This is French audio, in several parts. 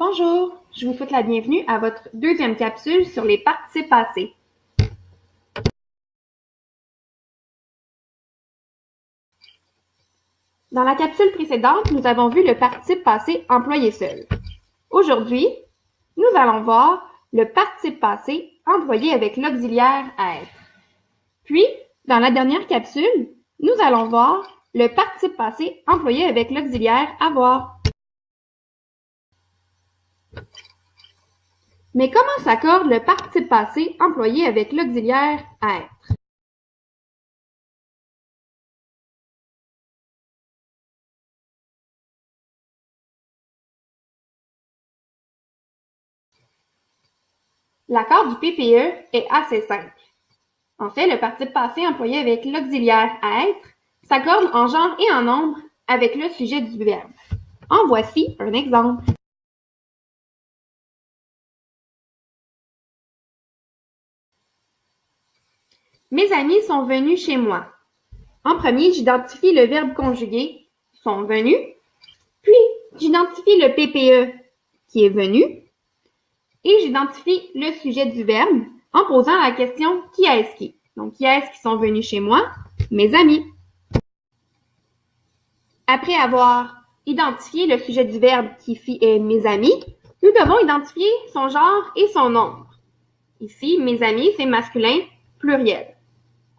Bonjour, je vous souhaite la bienvenue à votre deuxième capsule sur les participes passés. Dans la capsule précédente, nous avons vu le participe passé employé seul. Aujourd'hui, nous allons voir le participe passé employé avec l'auxiliaire être. Puis, dans la dernière capsule, nous allons voir le participe passé employé avec l'auxiliaire avoir. Mais comment s'accorde le participe passé employé avec l'auxiliaire être? L'accord du PPE est assez simple. En fait, le participe passé employé avec l'auxiliaire être s'accorde en genre et en nombre avec le sujet du verbe. En voici un exemple. Mes amis sont venus chez moi. En premier, j'identifie le verbe conjugué sont venus, puis j'identifie le PPE qui est venu et j'identifie le sujet du verbe en posant la question qui est-ce qui? Donc, qui est-ce qui sont venus chez moi? Mes amis. Après avoir identifié le sujet du verbe qui est mes amis, nous devons identifier son genre et son nombre. Ici, mes amis, c'est masculin pluriel.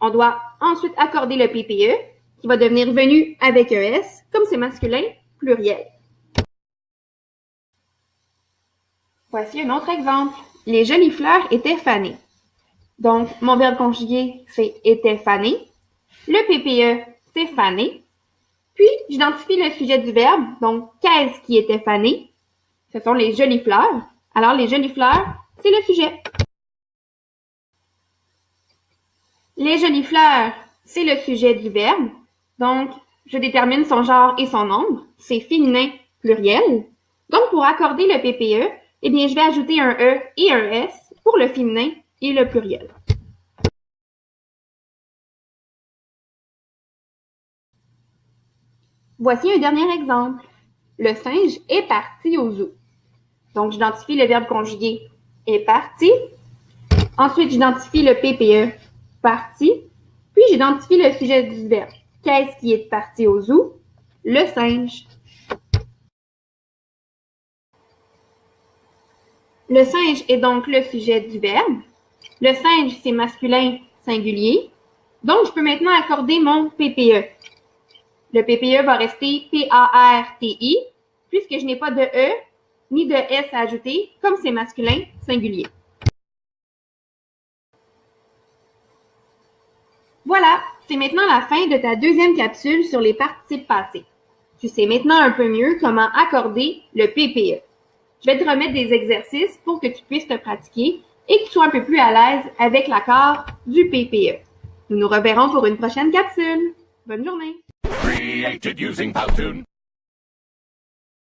On doit ensuite accorder le PPE qui va devenir venu avec ES, comme c'est masculin pluriel. Voici un autre exemple. Les jolies fleurs étaient fanées. Donc, mon verbe conjugué, c'est était fané. Le PPE, c'est fané. Puis, j'identifie le sujet du verbe. Donc, qu'est-ce qui était fané? Ce sont les jolies fleurs. Alors, les jolies fleurs, c'est le sujet. Les jolies fleurs, c'est le sujet du verbe. Donc, je détermine son genre et son nombre. C'est féminin pluriel. Donc, pour accorder le PPE, eh bien, je vais ajouter un E et un S pour le féminin et le pluriel. Voici un dernier exemple. Le singe est parti au zoo. Donc, j'identifie le verbe conjugué est parti. Ensuite, j'identifie le PPE parti. Puis, j'identifie le sujet du verbe. Qu'est-ce qui est parti au zoo? Le singe. Le singe est donc le sujet du verbe. Le singe, c'est masculin singulier. Donc, je peux maintenant accorder mon PPE. Le PPE va rester P-A-R-T-I, puisque je n'ai pas de E ni de S à ajouter, comme c'est masculin singulier. Voilà, c'est maintenant la fin de ta deuxième capsule sur les participes passés. Tu sais maintenant un peu mieux comment accorder le PPE. Je vais te remettre des exercices pour que tu puisses te pratiquer et que tu sois un peu plus à l'aise avec l'accord du PPE. Nous nous reverrons pour une prochaine capsule. Bonne journée! Created using Powtoon.